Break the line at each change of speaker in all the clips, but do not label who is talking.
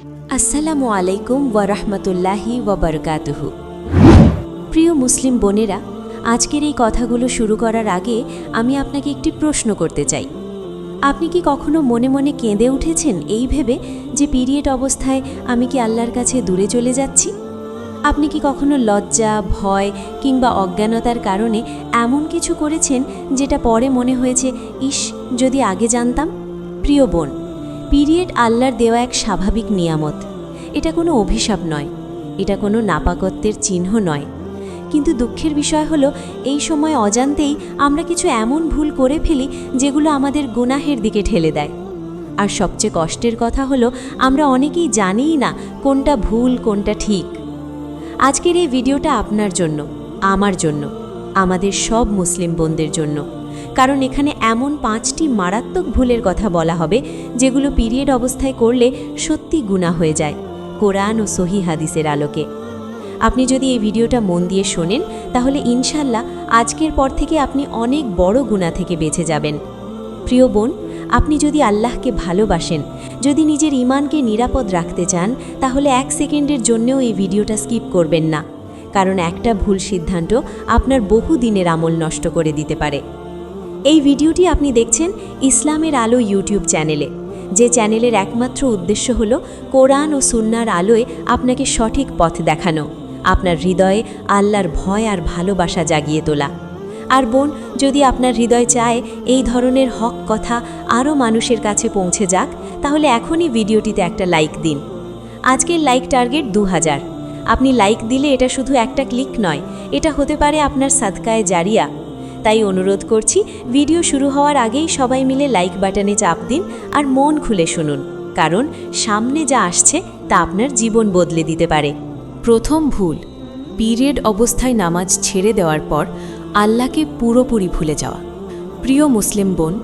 আসসালামু আলাইকুম ওয়ারাহমাতুল্লাহি ওয়াবারাকাতুহু। প্রিয় মুসলিম বোনেরা, আজকের এই কথাগুলো শুরু করার আগে আমি আপনাকে একটি প্রশ্ন করতে চাই। আপনি কি কখনো মনে মনে কেঁদে উঠেছেন এই ভেবে যে পিরিয়ড অবস্থায় আমি কি আল্লাহর কাছে দূরে চলে যাচ্ছি? আপনি কি কখনো লজ্জা, ভয় কিংবা অজ্ঞানতার কারণে এমন কিছু করেছেন যেটা পরে মনে হয়েছে, ইস, যদি আগে জানতাম? প্রিয় বোন, পিরিয়ড আল্লাহর দেওয়া এক স্বাভাবিক নিয়ামত। এটা কোনো অভিশাপ নয়, এটা কোনো নাপাকত্বের চিহ্ন নয়। কিন্তু দুঃখের বিষয় হলো, এই সময় অজান্তেই আমরা কিছু এমন ভুল করে ফেলি যেগুলো আমাদের গুনাহের দিকে ঠেলে দেয়। আর সবচেয়ে কষ্টের কথা হলো, আমরা অনেকেই জানিই না কোনটা ভুল কোনটা ঠিক। আজকের এই ভিডিওটা আপনার জন্য, আমার জন্য, আমাদের সব মুসলিম বোনদের জন্য। কারণ এখানে এমন 5টি মারাত্মক ভুলের কথা বলা হবে যেগুলো পিরিয়ড অবস্থায় করলে সত্যি গুনাহ হয়ে যায়, কোরআন ও সহিহ হাদিসের আলোকে। আপনি যদি এই ভিডিওটা মন দিয়ে শোনেন, তাহলে ইনশাল্লাহ আজকের পর থেকে আপনি অনেক বড় গুনাহ থেকে বেঁচে যাবেন। প্রিয় বোন, আপনি যদি আল্লাহকে ভালোবাসেন, যদি নিজের ঈমানকে নিরাপদ রাখতে চান, তাহলে 1 সেকেন্ডের জন্যও এই ভিডিওটা স্কিপ করবেন না। কারণ একটা ভুল সিদ্ধান্ত আপনার বহু দিনের আমল নষ্ট করে দিতে পারে। এই ভিডিওটি আপনি দেখছেন ইসলামের আলো ইউটিউব চ্যানেলে, যে চ্যানেলের একমাত্র উদ্দেশ্য হল কোরআন ও সুন্নাহর আলোয় আপনাকে সঠিক পথ দেখানো, আপনার হৃদয়ে আল্লাহর ভয় আর ভালোবাসা জাগিয়ে তোলা। আর বোন, যদি আপনার হৃদয় চায় এই ধরনের হক কথা আরও মানুষের কাছে পৌঁছে যাক, তাহলে এখনই ভিডিওটিতে একটা লাইক দিন। আজকের লাইক টার্গেট 2000। আপনি লাইক দিলে এটা শুধু একটা ক্লিক নয়, এটা হতে পারে আপনার সাদকায়ে জারিয়া। তাই অনুরোধ করছি, ভিডিও শুরু হওয়ার আগেই সবাই মিলে লাইক বাটনে চাপ দিন আর মন খুলে শুনুন, কারণ সামনে যা আসছে তা আপনার জীবন বদলে দিতে পারে।
প্রথম ভুল, পিরিয়ড অবস্থায় নামাজ ছেড়ে দেওয়ার পর আল্লাহকে পুরোপুরি ভুলে যাওয়া। প্রিয় মুসলিম বোন,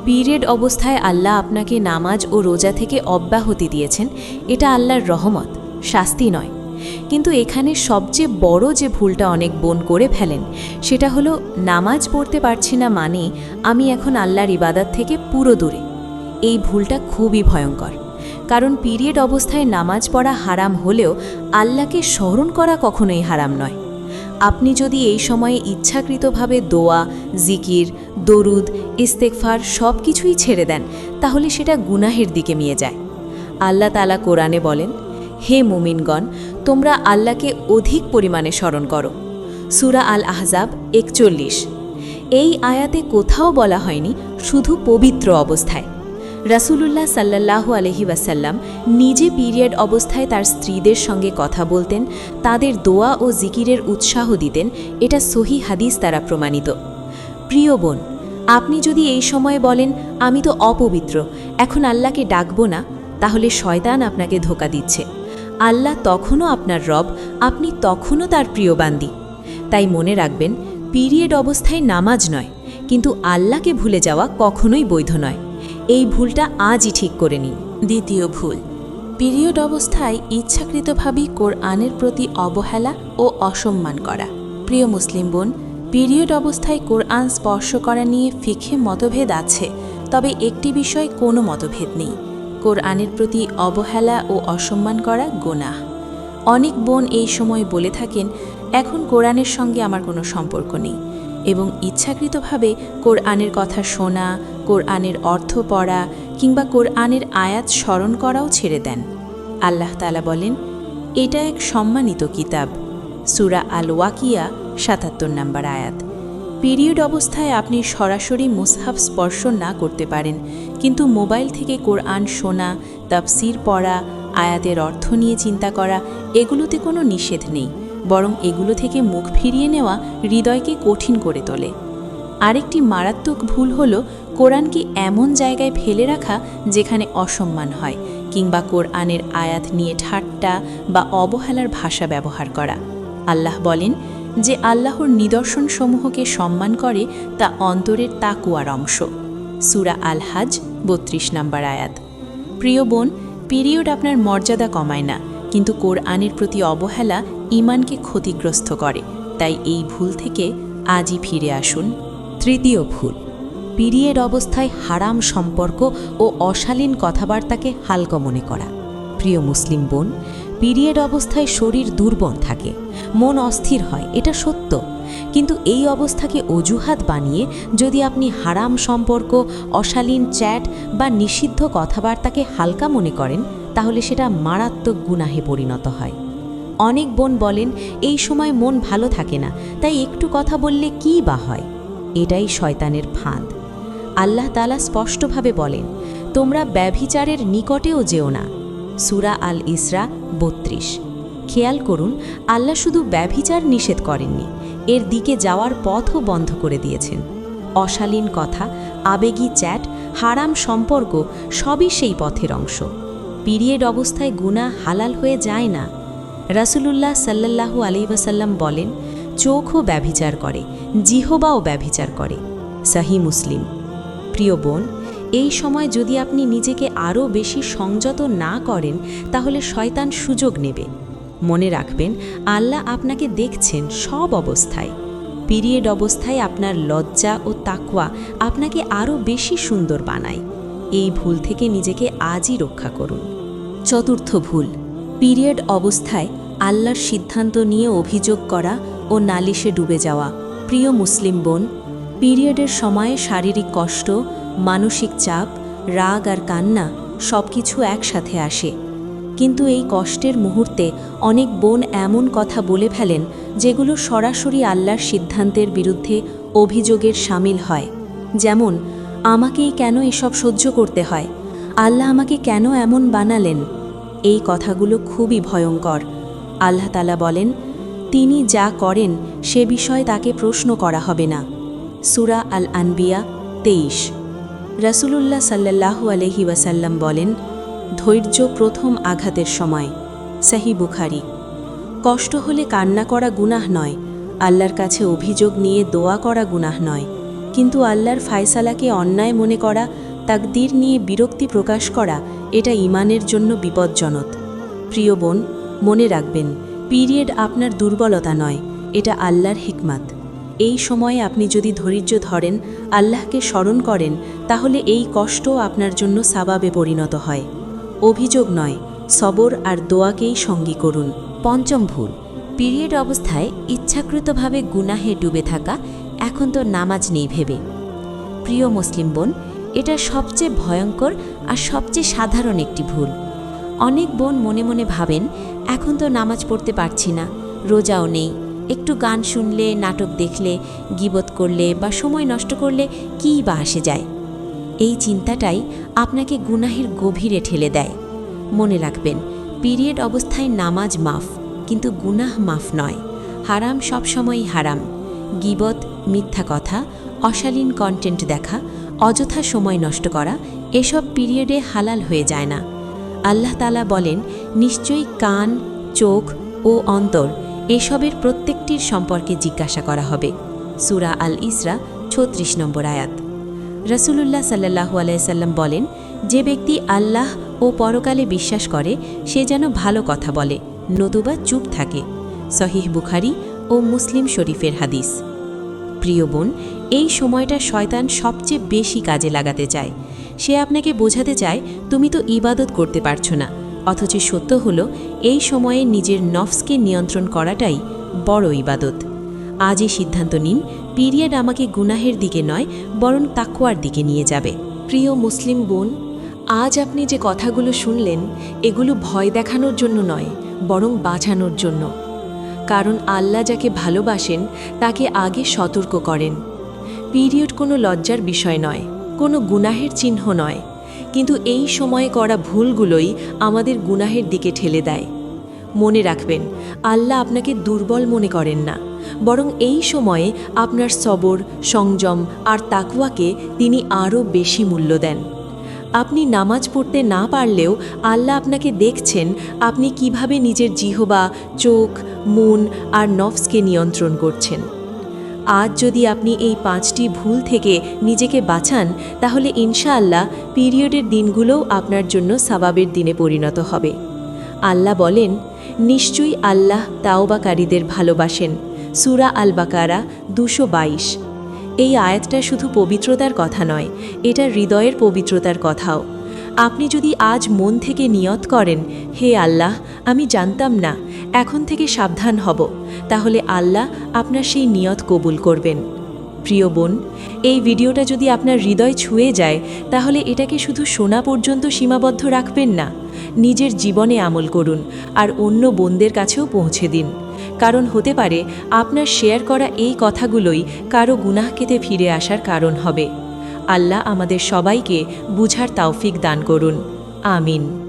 পিরিয়ড অবস্থায় আল্লাহ আপনাকে নামাজ ও রোজা থেকে অব্যাহতি দিয়েছেন, এটা আল্লাহর রহমত, শাস্তি নয়। কিন্তু এখানে সবচেয়ে বড় যে ভুলটা অনেক বোন করে ফেলেন, সেটা হলো নামাজ পড়তে পারছি না মানে আমি এখন আল্লাহর ইবাদত থেকে পুরো দূরে। এই ভুলটা খুবই ভয়ঙ্কর, কারণ পিরিয়ড অবস্থায় নামাজ পড়া হারাম হলেও আল্লাহকে স্মরণ করা কখনোই হারাম নয়। আপনি যদি এই সময়ে ইচ্ছাকৃতভাবে দোয়া, জিকির, দরুদ, ইস্তেগফার সব কিছুই ছেড়ে দেন, তাহলে সেটা গুনাহের দিকে নিয়ে যায়। আল্লাহ তাআলা কোরআনে বলেন, হে মুমিনগণ, তোমরা আল্লাহকে অধিক পরিমাণে স্মরণ করো। সূরা আল আহজাব 41। এই আয়াতে কোথাও বলা হয়নি শুধু পবিত্র অবস্থায়। রাসূলুল্লাহ সাল্লাল্লাহু আলাইহি ওয়াসাল্লাম নিজে পিরিয়ড অবস্থায় তার স্ত্রীদের সঙ্গে কথা বলতেন, তাদের দোয়া ও জিকিরের উৎসাহ দিতেন। এটা সহিহ হাদিস দ্বারা প্রমাণিত। প্রিয় বোন, আপনি যদি এই সময়ে বলেন, আমি তো অপবিত্র, এখন আল্লাহকে ডাকবো না, তাহলে শয়তান আপনাকে ধোঁকা দিচ্ছে। আল্লাহ তখনও আপনার রব, আপনি তখনও তার প্রিয় বান্দী। তাই মনে রাখবেন, পিরিয়ড অবস্থায় নামাজ নয়, কিন্তু আল্লাহকে ভুলে যাওয়া কখনোই বৈধ নয়। এই ভুলটা আজই ঠিক করে নিন।
দ্বিতীয় ভুল, পিরিয়ড অবস্থায় ইচ্ছাকৃতভাবেই কোরআনের প্রতি অবহেলা ও অসম্মান করা। প্রিয় মুসলিম বোন, পিরিয়ড অবস্থায় কোরআন স্পর্শ করা নিয়ে ফিকহে মতভেদ আছে, তবে একটি বিষয় কোনো মতভেদ নেই, কোরআনের প্রতি অবহেলা ও অসম্মান করা গুনাহ। অনেক বোন এই সময় বলে থাকেন, এখন কোরআনের সঙ্গে আমার কোনো সম্পর্ক নেই, এবং ইচ্ছাকৃতভাবে কোরআনের কথা শোনা, কোরআনের অর্থ পড়া কিংবা কোরআনের আয়াত স্মরণ করাও ছেড়ে দেন। আল্লাহ তাআলা বলেন, এটা এক সম্মানিত কিতাব। সূরা আল ওয়াকিয়া ৭৭ নম্বর আয়াত। পিরিয়ড অবস্থায় আপনি সরাসরি মুসহাফ স্পর্শ না করতে পারেন, কিন্তু মোবাইল থেকে কোরআন শোনা, তাফসির পড়া, আয়াতের অর্থ নিয়ে চিন্তা করা, এগুলোতে কোনো নিষেধ নেই, বরং এগুলো থেকে মুখ ফিরিয়ে নেওয়া হৃদয়কে কঠিন করে তোলে। আরেকটি মারাত্মক ভুল হলো কোরআনকে এমন জায়গায় ফেলে রাখা যেখানে অসম্মান হয়, কিংবা কোরআনের আয়াত নিয়ে ঠাট্টা বা অবহেলার ভাষা ব্যবহার করা। আল্লাহ বলেন, যে আল্লাহর নিদর্শনসমূহকে সম্মান করে তা অন্তরের তাকওয়ার অংশ। সূরা আল হাজ 32 নম্বর আয়াত। প্রিয় বোন, পিরিয়ড আপনার মর্যাদা কমায় না, কিন্তু কোরআনের প্রতি অবহেলা ঈমানকে ক্ষতিগ্রস্ত করে। তাই এই ভুল থেকে আজই ফিরে আসুন।
তৃতীয় ভুল, পিরিয়ড অবস্থায় হারাম সম্পর্ক ও অশালীন কথাবার্তাকে হালকা মনে করা। প্রিয় মুসলিম বোন, পিরিয়ড অবস্থায় শরীর দুর্বল থাকে, মন অস্থির হয়, এটা সত্য। কিন্তু এই অবস্থাকে অজুহাত বানিয়ে যদি আপনি হারাম সম্পর্ক, অশালীন চ্যাট বা নিষিদ্ধ কথাবার্তাকে হালকা মনে করেন, তাহলে সেটা মারাত্মক গুনাহে পরিণত হয়। অনেক বোন বলেন, এই সময় মন ভালো থাকে না, তাই একটু কথা বললে কী বা হয়। এটাই শয়তানের ফাঁদ। আল্লাহ তাআলা স্পষ্টভাবে বলেন, তোমরা ব্যভিচারের নিকটেও যেও না। সূরা আল ইসরা ৩২। খেয়াল করুন, আল্লাহ শুধু ব্যভিচার নিষেধ করেননি, এর দিকে যাওয়ার পথও বন্ধ করে দিয়েছেন। অশালীন কথা, আবেগী চ্যাট, হারাম সম্পর্ক সবই সেই পথের অংশ। পিরিয়ড অবস্থায় গুনাহ হালাল হয়ে যায় না। রাসূলুল্লাহ সাল্লাল্লাহু আলাইহি ওয়াসাল্লাম বলেন, চোখও ব্যভিচার করে, জিহ্বাও ব্যভিচার করে। সহিহ মুসলিম। প্রিয় বোন, এই সময় যদি আপনি নিজেকে আরও বেশি সংযত না করেন, তাহলে শয়তান সুযোগ নেবে। মনে রাখবেন, আল্লাহ আপনাকে দেখছেন সব অবস্থায়। পিরিয়ড অবস্থায় আপনার লজ্জা ও তাকওয়া আপনাকে আরও বেশি সুন্দর বানায়। এই ভুল থেকে নিজেকে আজই রক্ষা করুন। চতুর্থ ভুল, পিরিয়ড অবস্থায় আল্লাহর সিদ্ধান্ত নিয়ে অভিযোগ করা ও নালিশে ডুবে যাওয়া। প্রিয় মুসলিম বোন, পিরিয়ডের সময়ে শারীরিক কষ্ট, মানসিক চাপ, রাগ আর কান্না সবকিছু একসাথে আসে। কিন্তু এই কষ্টের মুহূর্তে অনেক বোন এমন কথা বলে ফেলেন যেগুলো সরাসরি আল্লাহর সিদ্ধান্তের বিরুদ্ধে অভিযোগের শামিল হয়। যেমন, আমাকেই কেন এসব সহ্য করতে হয়, আল্লাহ আমাকে কেন এমন বানালেন। এই কথাগুলো খুবই ভয়ঙ্কর। আল্লাহ তাআলা বলেন, তিনি যা করেন সে বিষয়ে তাকে প্রশ্ন করা হবে না। সূরা আল আনবিয়া ২৩। রাসূলুল্লাহ সাল্লাল্লাহু আলাইহি ওয়াসাল্লাম বলেন, ধৈর্য প্রথম আঘাতের সময়। সহিহ বুখারী। কষ্ট হলে কান্না করা গুনাহ নয়, আল্লাহর কাছে অভিযোগ নিয়ে দোয়া করা গুনাহ নয়। কিন্তু আল্লাহর ফায়সালাকে অন্যায় মনে করা, তাকদীর নিয়ে বিরক্তি প্রকাশ করা, এটা ঈমানের জন্য বিপজ্জনক। প্রিয় বোন, মনে রাখবেন, পিরিয়ড আপনার দুর্বলতা নয়, এটা আল্লাহর হিকমত। এই সময়ে আপনি যদি ধৈর্য ধরেন, আল্লাহকে স্মরণ করেন, তাহলে এই কষ্ট আপনার জন্য সাবাবে পরিণত হয়। অভিযোগ নয়, সবর আর দোয়াকেই সঙ্গী করুন। পঞ্চম ভুল, পিরিয়ড অবস্থায় ইচ্ছাকৃতভাবে গুনাহে ডুবে থাকা, এখন তো নামাজ নেই ভেবে। প্রিয় মুসলিম বোন, এটা সবচেয়ে ভয়ঙ্কর আর সবচেয়ে সাধারণ একটি ভুল। অনেক বোন মনে মনে ভাবেন, এখন তো নামাজ পড়তে পারছি না, রোজাও নেই, একটু গান শুনলে, নাটক দেখলে, গীবত করলে বা সময় নষ্ট করলে কী বা আসে যায়। এই চিন্তাটাই আপনাকে গুনাহের গভীরে ঠেলে দেয়। মনে রাখবেন, পিরিয়ড অবস্থায় নামাজ মাফ, কিন্তু গুনাহ মাফ নয়। হারাম সবসময়ই হারাম। গীবত, মিথ্যা কথা, অশালীন কন্টেন্ট দেখা, অযথা সময় নষ্ট করা, এসব পিরিয়ডে হালাল হয়ে যায় না। আল্লাহ তাআলা বলেন, নিশ্চয়ই কান, চোখ ও অন্তর এসবের প্রত্যেকটির সম্পর্কে জিজ্ঞাসা করা হবে। সূরা আল ইসরা ৩৬ নম্বর আয়াত। রাসূলুল্লাহ সাল্লাল্লাহু আলাইহি সাল্লাম বলেন, যে ব্যক্তি আল্লাহ ও পরকালে বিশ্বাস করে সে যেন ভালো কথা বলে, নতুবা চুপ থাকে। সহিহ বুখারী ও মুসলিম শরীফের হাদিস। প্রিয় বোন, এই সময়টা শয়তান সবচেয়ে বেশি কাজে লাগাতে চায়। সে আপনাকে বোঝাতে চায়, তুমি তো ইবাদত করতে পারছো না। অথচ সত্য হলো, এই সময়ে নিজের নফসকে নিয়ন্ত্রণ করাটাই বড় ইবাদত। আজই সিদ্ধান্ত নিন, পিরিয়ড আমাকে গুনাহের দিকে নয়, বরং তাকওয়ার দিকে নিয়ে যাবে। প্রিয় মুসলিম বোন, আজ আপনি যে কথাগুলো শুনলেন, এগুলো ভয় দেখানোর জন্য নয়, বরং বাঁচানোর জন্য। কারণ আল্লাহ যাকে ভালোবাসেন তাকে আগে সতর্ক করেন। পিরিয়ড কোনো লজ্জার বিষয় নয়, কোনো গুনাহের চিহ্ন নয়, কিন্তু এই সময়ে করা ভুলগুলোই আমাদের গুনাহের দিকে ঠেলে দেয়। মনে রাখবেন, আল্লাহ আপনাকে দুর্বল মনে করেন না, বরং এই সময়ে আপনার সবর, সংযম আর তাকওয়াকে তিনি আরও বেশি মূল্য দেন। আপনি নামাজ পড়তে না পারলেও আল্লাহ আপনাকে দেখছেন আপনি কিভাবে নিজের জিহবা, চোখ, মন আর নফসকে নিয়ন্ত্রণ করছেন। আজ যদি আপনি এই 5টি ভুল থেকে নিজেকে বাঁচান, তাহলে ইনশাআল্লাহ পিরিয়ডের দিনগুলোও আপনার জন্য সাওয়াবের দিনে পরিণত হবে। আল্লাহ বলেন, নিশ্চয়ই আল্লাহ তাওবাকারীদের ভালোবাসেন। সূরা আল বাকারা 222। এই আয়াতটা শুধু পবিত্রতার কথা নয়, এটা হৃদয়ের পবিত্রতার কথাও। আপনি যদি আজ মন থেকে নিয়ত করেন, হে আল্লাহ, আমি জানতাম না, এখন থেকে সাবধান হব, তাহলে আল্লাহ আপনার সেই নিয়ত কবুল করবেন। প্রিয় বোন, এই ভিডিওটা যদি আপনার হৃদয় ছুঁয়ে যায়, তাহলে এটাকে শুধু শোনা পর্যন্ত সীমাবদ্ধ রাখবেন না, নিজের জীবনে আমল করুন আর অন্য বোনদের কাছেও পৌঁছে দিন। কারণ হতে পারে আপনার শেয়ার করা এই কথাগুলোই কারো গুনাহ কেটে ফিরে আসার কারণ হবে। আল্লাহ আমাদের সবাইকে বুঝার তৌফিক দান করুন। আমিন।